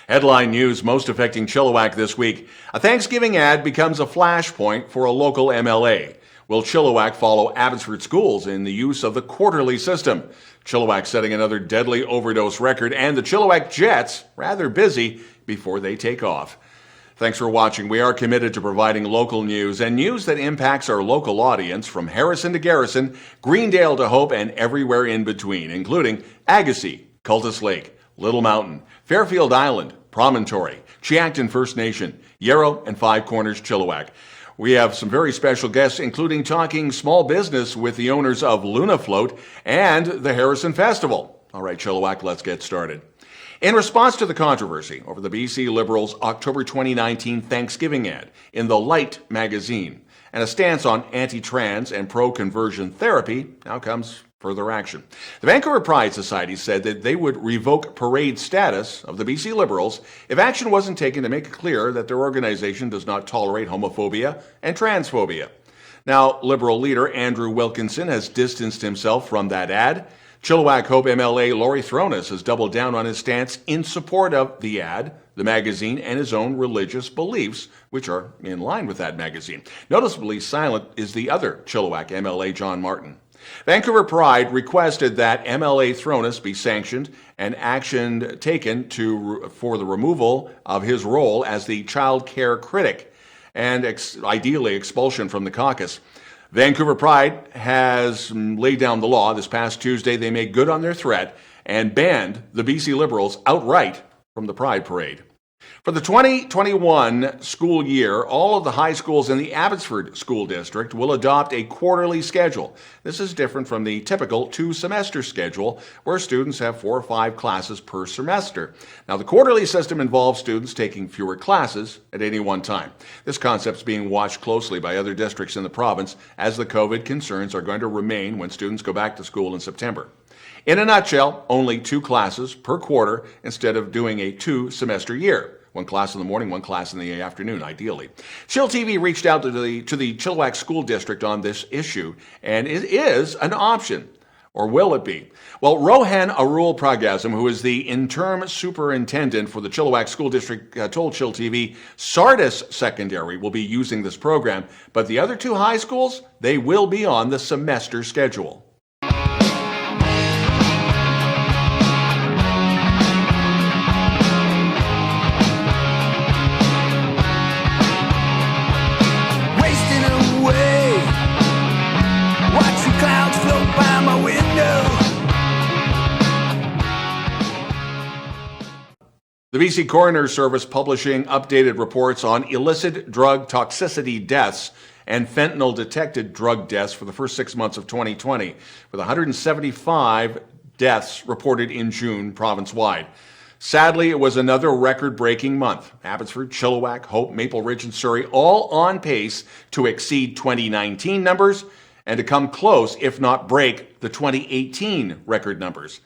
Headline news most affecting Chilliwack this week. A Thanksgiving ad becomes a flashpoint for a local MLA. Will Chilliwack follow Abbotsford schools in the use of the quarterly system? Chilliwack setting another deadly overdose record, and the Chilliwack Jets rather busy before they take off. Thanks for watching. We are committed to providing local news and news that impacts our local audience from Harrison to Garrison, Greendale to Hope, and everywhere in between, including Agassiz, Cultus Lake, Little Mountain, Fairfield Island, Promontory, Chiacton First Nation, Yarrow, and Five Corners, Chilliwack. We have some very special guests, including talking small business with the owners of Luna Float and the Harrison Festival. All right, Chilliwack, let's get started. In response to the controversy over the BC Liberals' October 2019 Thanksgiving ad in the Light magazine and a stance on anti-trans and pro-conversion therapy, now comes further action. The Vancouver Pride Society said that they would revoke parade status of the BC Liberals if action wasn't taken to make it clear that their organization does not tolerate homophobia and transphobia. Now, Liberal leader Andrew Wilkinson has distanced himself from that ad. Chilliwack Hope MLA Laurie Thronis has doubled down on his stance in support of the ad, the magazine, and his own religious beliefs, which are in line with that magazine. Noticeably silent is the other Chilliwack MLA, John Martin. Vancouver Pride requested that MLA Thronis be sanctioned and action taken for the removal of his role as the child care critic and ideally expulsion from the caucus. Vancouver Pride has laid down the law. This past Tuesday, they made good on their threat and banned the BC Liberals outright from the Pride Parade. For the 2021 school year, all of the high schools in the Abbotsford School District will adopt a quarterly schedule. This is different from the typical two-semester schedule, where students have 4 or 5 classes per semester. Now, the quarterly system involves students taking fewer classes at any one time. This concept is being watched closely by other districts in the province, as the COVID concerns are going to remain when students go back to school in September. In a nutshell, only 2 classes per quarter instead of doing a 2-semester year. 1 class in the morning, 1 class in the afternoon, ideally. chillTV reached out to the Chilliwack School District on this issue, and it is an option. Or will it be? Well, Rohan Arul Pragasam, who is the interim superintendent for the Chilliwack School District, told chillTV Sardis Secondary will be using this program, but the other 2 high schools, they will be on the semester schedule. The BC Coroner Service publishing updated reports on illicit drug toxicity deaths and fentanyl-detected drug deaths for the first 6 months of 2020, with 175 deaths reported in June province-wide. Sadly, it was another record-breaking month. Abbotsford, Chilliwack, Hope, Maple Ridge, and Surrey all on pace to exceed 2019 numbers and to come close, if not break, the 2018 record numbers.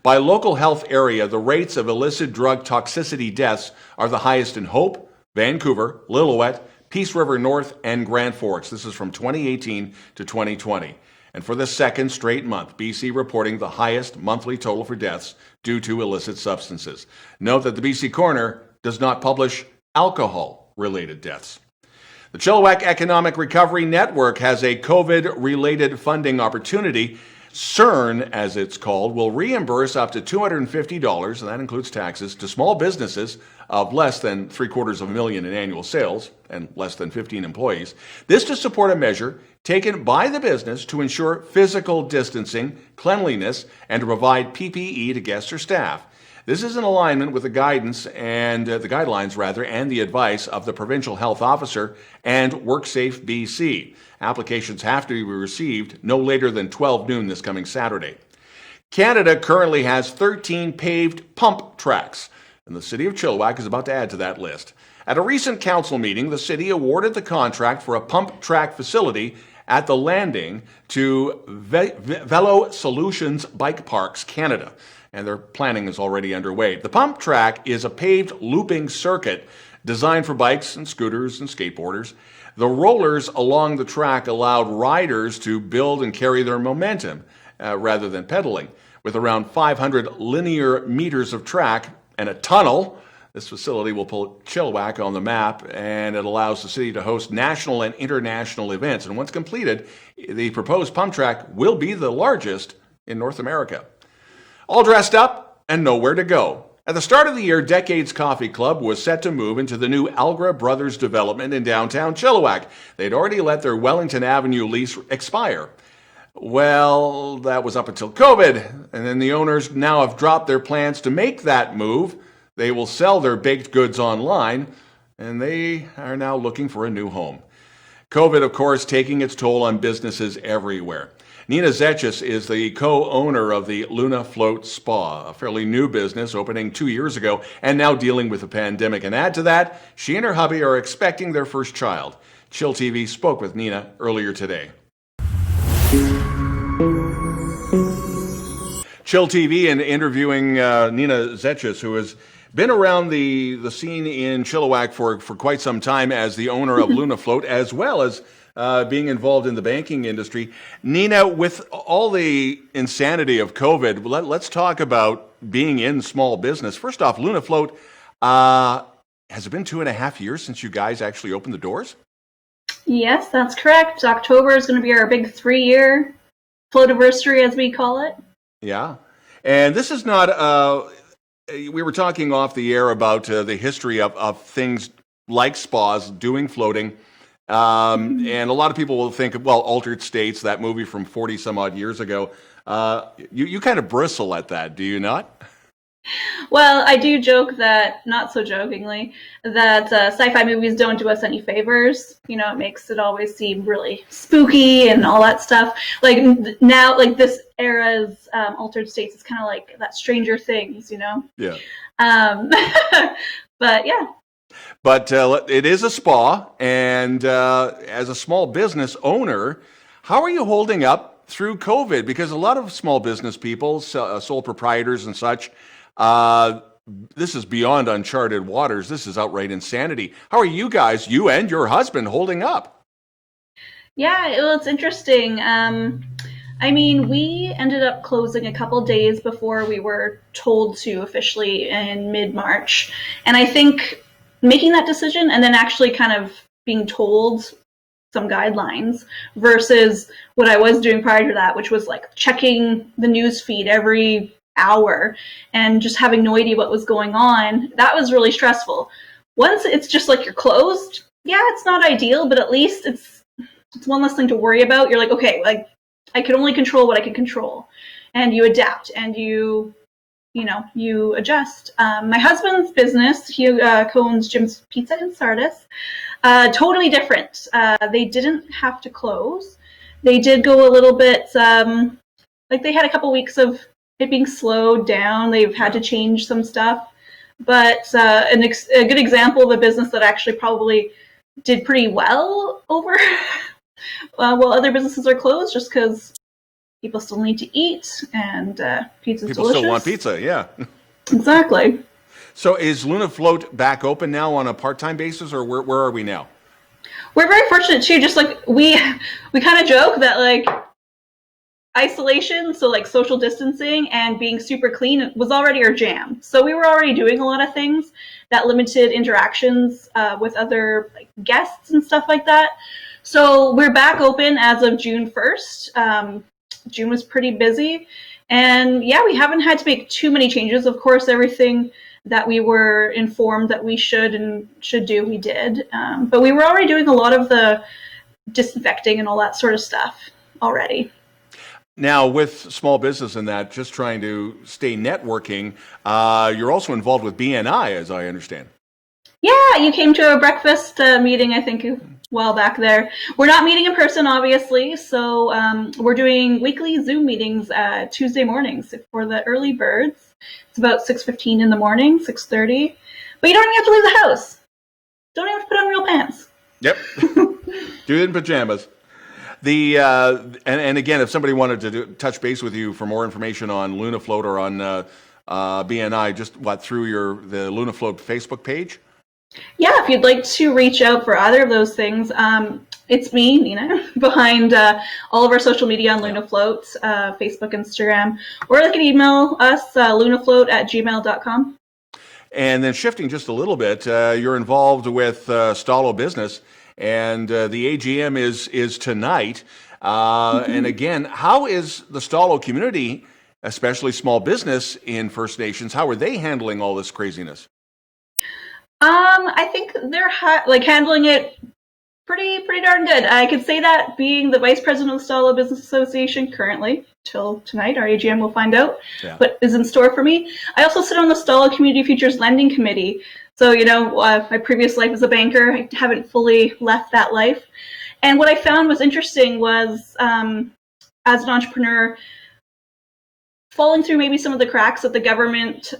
By local health area, the rates of illicit drug toxicity deaths are the highest in Hope, Vancouver, Lillooet, Peace River North, and Grand Forks. This is from 2018 to 2020. And for the second straight month, BC reporting the highest monthly total for deaths due to illicit substances. Note that the BC Coroner does not publish alcohol-related deaths. The Chilliwack Economic Recovery Network has a COVID-related funding opportunity. CERN, as it's called, will reimburse up to $250, and that includes taxes, to small businesses of less than $750,000 in annual sales and less than 15 employees. This to support a measure taken by the business to ensure physical distancing, cleanliness, and to provide PPE to guests or staff. This is in alignment with the guidance and the guidelines, and the advice of the Provincial Health Officer and WorkSafe BC. Applications have to be received no later than 12 noon this coming Saturday. Canada currently has 13 paved pump tracks, and the City of Chilliwack is about to add to that list. At a recent council meeting, the city awarded the contract for a pump track facility at the landing to Velo Solutions Bike Parks Canada, and their planning is already underway. The pump track is a paved looping circuit designed for bikes and scooters and skateboarders. The rollers along the track allowed riders to build and carry their momentum rather than pedaling. With around 500 linear meters of track and a tunnel, This facility will put Chilliwack on the map, and it allows the city to host national and international events. And once completed, the proposed pump track will be the largest in North America. All dressed up and nowhere to go. At the start of the year, Decades Coffee Club was set to move into the new Algra Brothers development in downtown Chilliwack. They'd already let their Wellington Avenue lease expire. Well, that was up until COVID, and then the owners now have dropped their plans to make that move. They will sell their baked goods online, and they are now looking for a new home. COVID, of course, taking its toll on businesses everywhere. Nina Zetchus is the co-owner of the Luna Float Spa, a fairly new business opening 2 years ago and now dealing with the pandemic. And add to that, she and her hubby are expecting their first child. chillTV spoke with Nina earlier today. chillTV and interviewing Nina Zetchus, who has been around the scene in Chilliwack for quite some time as the owner of Luna Float, as well as being involved in the banking industry. Nina, with all the insanity of COVID, let's talk about being in small business. First off, Luna Float, has it been 2.5 years since you guys actually opened the doors? Yes, that's correct. October is going to be our big 3-year floativersary, as we call it. Yeah. And this is not, we were talking off the air about the history of things like spas doing floating. And a lot of people will think of, well, Altered States, that movie from 40 some odd years ago. You kind of bristle at that, do you not? Well, I do joke that, not so jokingly, that sci-fi movies don't do us any favors. You know, it makes it always seem really spooky and all that stuff. Like now, like this era's Altered States is kind of like that Stranger Things, you know? Yeah. But yeah. But it is a spa, and as a small business owner, how are you holding up through COVID? Because a lot of small business people, sole proprietors and such, this is beyond uncharted waters. This is outright insanity. How are you guys, you and your husband, holding up? Yeah, well, it's interesting. I mean, we ended up closing a couple days before we were told to officially in mid-March. And I think making that decision and then actually kind of being told some guidelines versus what I was doing prior to that, which was like checking the news feed every hour and just having no idea what was going on, that was really stressful. Once it's just like you're closed, yeah, it's not ideal, but at least it's one less thing to worry about. You're like, okay, like I can only control what I can control, and you adapt and you adjust. My husband's business, he co-owns Jim's Pizza in Sardis. Totally different. They didn't have to close. They did go a little bit, like they had a couple weeks of it being slowed down. They've had to change some stuff. But a good example of a business that actually probably did pretty well over while other businesses are closed, just because people still need to eat, and pizza's delicious. People still want pizza, yeah. Exactly. So is Luna Float back open now on a part-time basis, or where are we now? We're very fortunate too. Just like we kind of joke that like isolation, so like social distancing and being super clean was already our jam. So we were already doing a lot of things that limited interactions with other like guests and stuff like that. So we're back open as of June 1st. June was pretty busy, and yeah, we haven't had to make too many changes. Of course, everything that we were informed that we should do, we did. But we were already doing a lot of the disinfecting and all that sort of stuff already. Now, with small business and that, just trying to stay networking, you're also involved with BNI, as I understand. Yeah, you came to a breakfast meeting, I think, a while back there. We're not meeting in person, obviously, so we're doing weekly Zoom meetings Tuesday mornings for the early birds. It's about 6:15 in the morning, 6:30. But you don't even have to leave the house. Don't even have to put on real pants. Yep. Do it in pajamas. And again, if somebody wanted to touch base with you for more information on Luna Float or on BNI, just through the Luna Float Facebook page? Yeah, if you'd like to reach out for either of those things, it's me, Nina, behind all of our social media on Luna Float, Facebook, Instagram, or they can email us, lunafloat@gmail.com. And then shifting just a little bit, you're involved with Stalo Business, and the AGM is tonight. And again, how is the Stalo community, especially small business in First Nations, how are they handling all this craziness? I think they're handling it pretty darn good. I could say that being the vice president of the Stalo Business Association currently, till tonight, our AGM will find out what is in store for me. I also sit on the Stalo Community Futures Lending Committee. So, my previous life as a banker, I haven't fully left that life. And what I found was interesting was, as an entrepreneur, falling through maybe some of the cracks that the government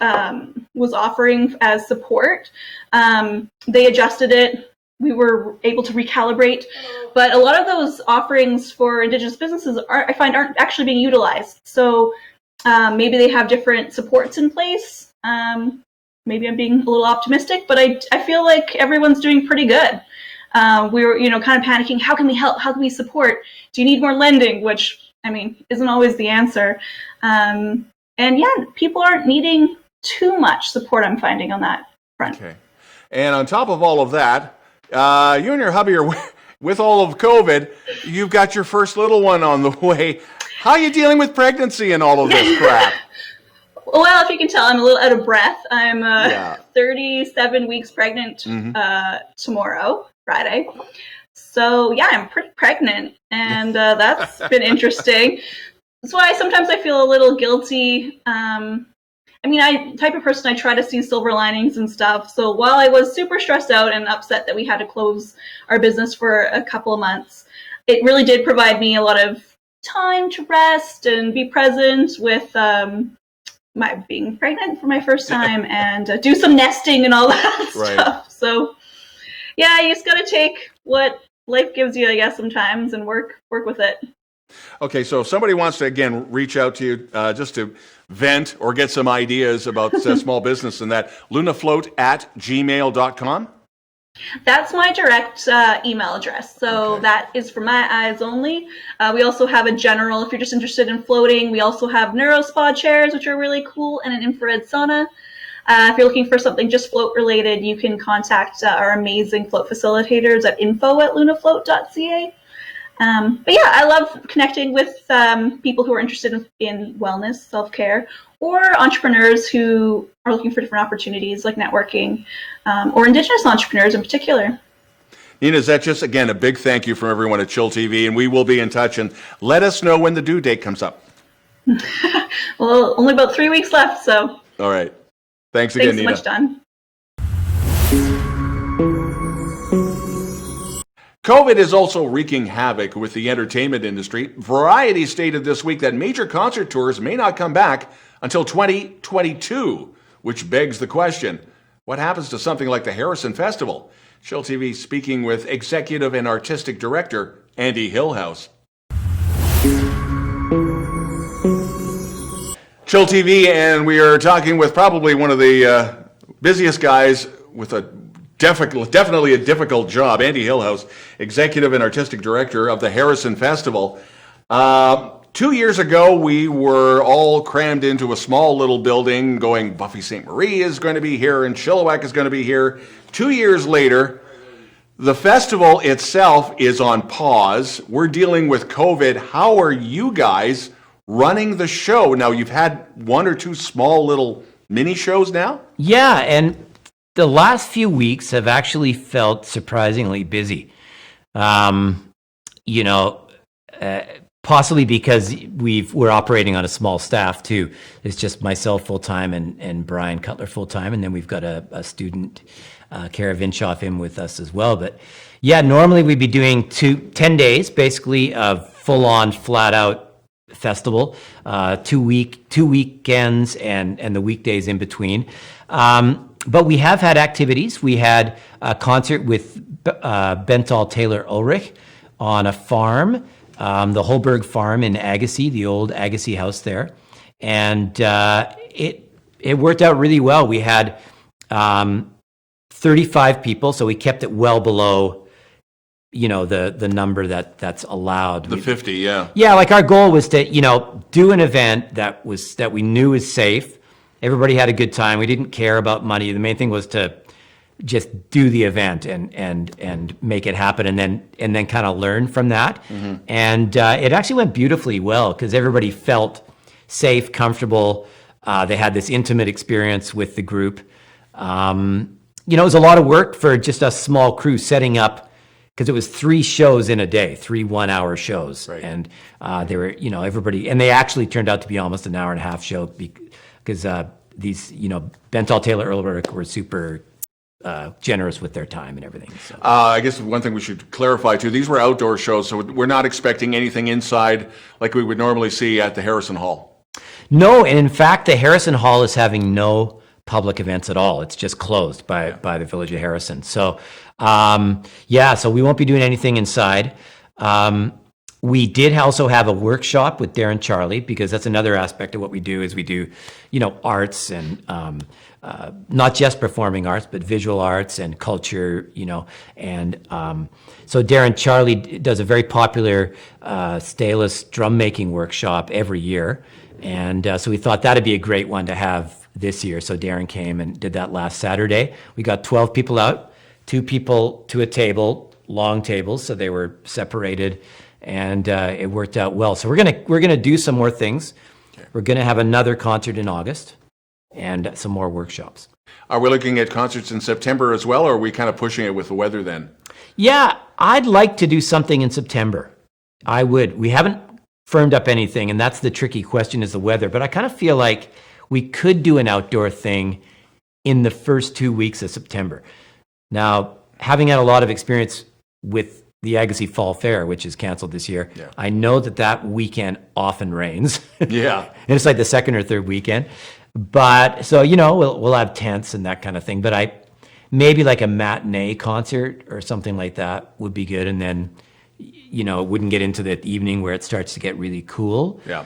was offering as support. They adjusted it. We were able to recalibrate, but a lot of those offerings for Indigenous businesses I find aren't actually being utilized. So maybe they have different supports in place. Maybe I'm being a little optimistic, but I feel like everyone's doing pretty good. We were, kind of panicking. How can we help? How can we support? Do you need more lending? Which, isn't always the answer. And yeah, people aren't needing too much support, I'm finding, on that front. Okay. And on top of all of that, you and your hubby are with all of COVID. You've got your first little one on the way. How are you dealing with pregnancy and all of this crap? Well, if you can tell, I'm a little out of breath. I'm 37 weeks pregnant tomorrow, Friday. So yeah, I'm pretty pregnant, and that's been interesting. That's why sometimes I feel a little guilty. I type of person, I try to see silver linings and stuff. So while I was super stressed out and upset that we had to close our business for a couple of months, it really did provide me a lot of time to rest and be present with my being pregnant for my first time and do some nesting and all that stuff. So yeah, you just got to take what life gives you, I guess, sometimes and work with it. Okay, so if somebody wants to, again, reach out to you just to vent or get some ideas about small business and that, lunafloat@gmail.com? That's my direct email address. So that is for my eyes only. We also have a general, if you're just interested in floating. We also have neurospa chairs, which are really cool, and an infrared sauna. If you're looking for something just float related, you can contact our amazing float facilitators at info@lunafloat.ca. But yeah, I love connecting with people who are interested in wellness, self-care, or entrepreneurs who are looking for different opportunities like networking, or Indigenous entrepreneurs in particular. Nina Zetchus, again, a big thank you from everyone at chillTV, and we will be in touch, and let us know when the due date comes up. Well, only about 3 weeks left, so. All right. Thanks again, Nina. Thanks so much, Don. COVID is also wreaking havoc with the entertainment industry. Variety stated this week that major concert tours may not come back until 2022, which begs the question, what happens to something like the Harrison Festival? chillTV speaking with Executive and Artistic Director Andy Hillhouse. chillTV, and we are talking with probably one of the busiest guys with a definitely a difficult job, Andy Hillhouse, Executive and Artistic Director of the Harrison Festival. 2 years ago, we were all crammed into a small little building going, Buffy St. Marie is going to be here and Chilliwack is going to be here. 2 years later, the festival itself is on pause. We're dealing with COVID. How are you guys running the show? Now, you've had one or two small little mini shows now? Yeah, and the last few weeks have actually felt surprisingly busy. Possibly because we're operating on a small staff too. It's just myself full time and Brian Cutler full time, and then we've got a student, Kara Vinshoff, in with us as well. But yeah, normally we'd be doing 10 days basically of full on flat out festival, 2 weekends and the weekdays in between. But we have had activities. We had a concert with Bental Taylor Ulrich on a farm, the Holberg Farm in Agassiz, the old Agassiz house there. And it worked out really well. We had 35 people, so we kept it well below, the number that's allowed. The 50, yeah. Yeah, like our goal was to, do an event that we knew was safe, Everybody had a good time. We didn't care about money. The main thing was to just do the event and make it happen, and then kind of learn from that. And it actually went beautifully well because everybody felt safe, comfortable. They had this intimate experience with the group. It was a lot of work for just a small crew setting up, because it was 3 shows in a day, 3 one-hour shows. Right. And they were, everybody, and they actually turned out to be almost an hour and a half show because these, Bentall Taylor Earlberg were super generous with their time and everything. So. I guess one thing we should clarify too, these were outdoor shows, so we're not expecting anything inside like we would normally see at the Harrison Hall. No, and in fact, the Harrison Hall is having no public events at all. It's just closed by the Village of Harrison. So, so we won't be doing anything inside. We did also have a workshop with Darren Charlie, because that's another aspect of what we do is we do, arts and not just performing arts, but visual arts and culture, and so Darren Charlie does a very popular stylus drum making workshop every year. And so we thought that'd be a great one to have this year. So Darren came and did that last Saturday. We got 12 people out, 2 people to a table, long tables, so they were separated, and it worked out well. So we're gonna do some more things. Okay. We're gonna have another concert in August and some more workshops. Are we looking at concerts in September as well, or are we kind of pushing it with the weather then? Yeah, I'd like to do something in September. I would. We haven't firmed up anything, and that's the tricky question, is the weather. But I kind of feel like we could do an outdoor thing in the first 2 weeks of September. Now, having had a lot of experience with the Agassiz Fall Fair, which is canceled this year, I know that weekend often rains. Yeah. And it's like the second or third weekend. But so, we'll have tents and that kind of thing. But maybe like a matinee concert or something like that would be good. And then, it wouldn't get into the evening where it starts to get really cool. Yeah.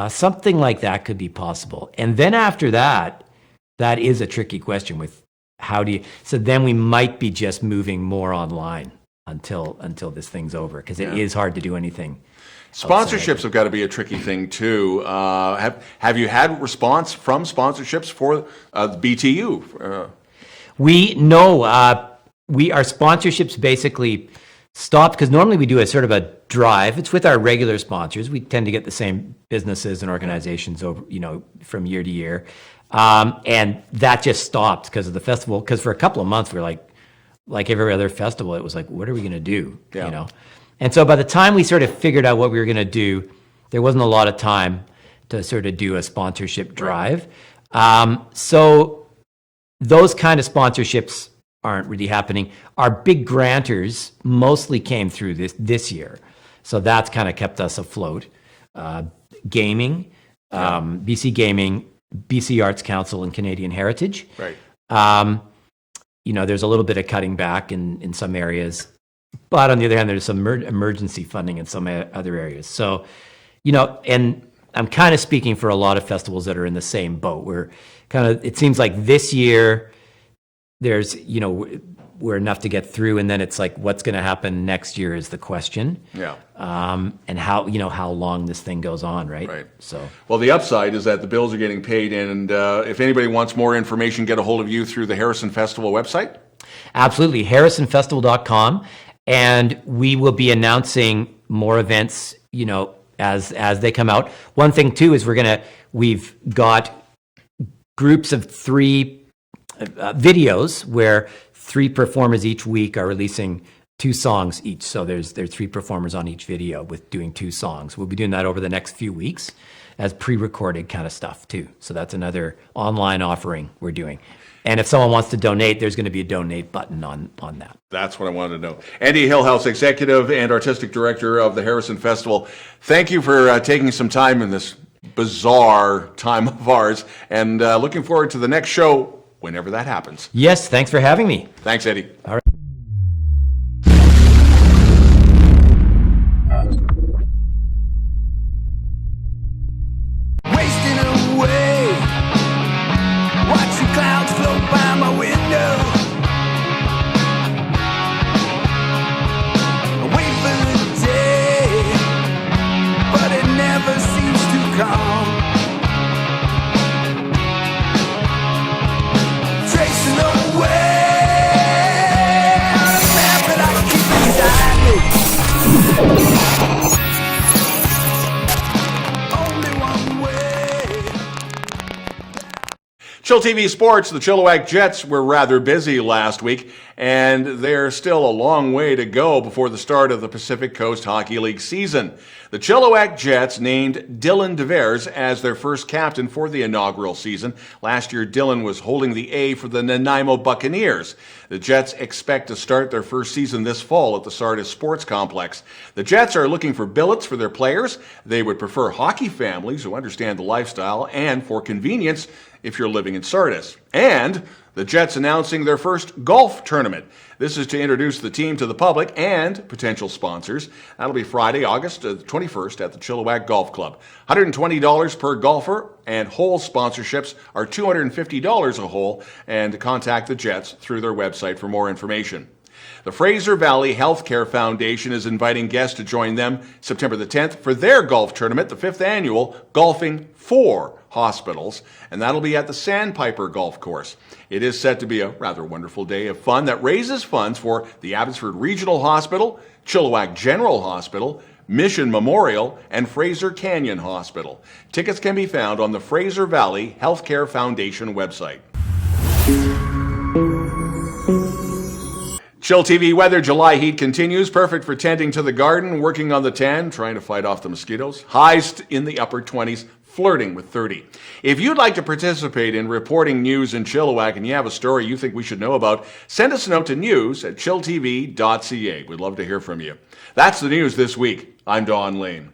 Something like that could be possible. And then after that is a tricky question with so then we might be just moving more online until this thing's over, because it is hard to do anything. Sponsorships have got to be a tricky thing too. Have you had response from sponsorships for the BTU? Our sponsorships basically stopped, because normally we do a sort of a drive. It's with our regular sponsors. We tend to get the same businesses and organizations over, from year to year. And that just stopped because of the festival. Because for a couple of months, we're like every other festival, it was like, what are we going to do? Yeah. And so by the time we sort of figured out what we were going to do, there wasn't a lot of time to sort of do a sponsorship drive. So those kind of sponsorships aren't really happening. Our big grantors mostly came through this year. So that's kind of kept us afloat. Gaming, BC Gaming, BC Arts Council, and Canadian Heritage. Right. There's a little bit of cutting back in some areas, but on the other hand, there's some emergency funding in some other areas. So, and I'm kind of speaking for a lot of festivals that are in the same boat. It seems like this year there's, we're enough to get through, and then it's like, what's going to happen next year is the question. Yeah. And how long this thing goes on, right? Right. So, well, the upside is that the bills are getting paid, and if anybody wants more information, get a hold of you through the Harrison Festival website. Absolutely, harrisonfestival.com, and we will be announcing more events, as they come out. One thing too is we've got groups of 3 videos where 3 performers each week are releasing 2 songs each. So there's 3 performers on each video with doing 2 songs. We'll be doing that over the next few weeks as pre-recorded kind of stuff too. So that's another online offering we're doing. And if someone wants to donate, there's going to be a donate button on that. That's what I wanted to know. Andy Hillhouse, Executive and Artistic Director of the Harrison Festival, thank you for taking some time in this bizarre time of ours, and looking forward to the next show whenever that happens. Yes, thanks for having me. Thanks, Eddie. All right. Wasting away, watching clouds float by my window. I wait for the day, but it never seems to come. chillTV Sports, the Chilliwack Jets were rather busy last week, and they're still a long way to go before the start of the Pacific Coast Hockey League season. The Chilliwack Jets named Dylan DeVers as their first captain for the inaugural season. Last year, Dylan was holding the A for the Nanaimo Buccaneers. The Jets expect to start their first season this fall at the Sardis Sports Complex. The Jets are looking for billets for their players. They would prefer hockey families who understand the lifestyle, and for convenience, if you're living in Sardis. And the Jets announcing their first golf tournament. This is to introduce the team to the public and potential sponsors. That'll be Friday, August 21st at the Chilliwack Golf Club. $120 per golfer, and hole sponsorships are $250 a hole, and contact the Jets through their website for more information. The Fraser Valley Healthcare Foundation is inviting guests to join them September the 10th for their golf tournament, the 5th annual Golfing for Hospitals, and that'll be at the Sandpiper Golf Course. It is set to be a rather wonderful day of fun that raises funds for the Abbotsford Regional Hospital, Chilliwack General Hospital, Mission Memorial, and Fraser Canyon Hospital. Tickets can be found on the Fraser Valley Healthcare Foundation website. chillTV weather, July heat continues, perfect for tending to the garden, working on the tan, trying to fight off the mosquitoes. Highs in the upper 20s, flirting with 30. If you'd like to participate in reporting news in Chilliwack and you have a story you think we should know about, send us a note to news@chilltv.ca. We'd love to hear from you. That's the news this week. I'm Don Lehn.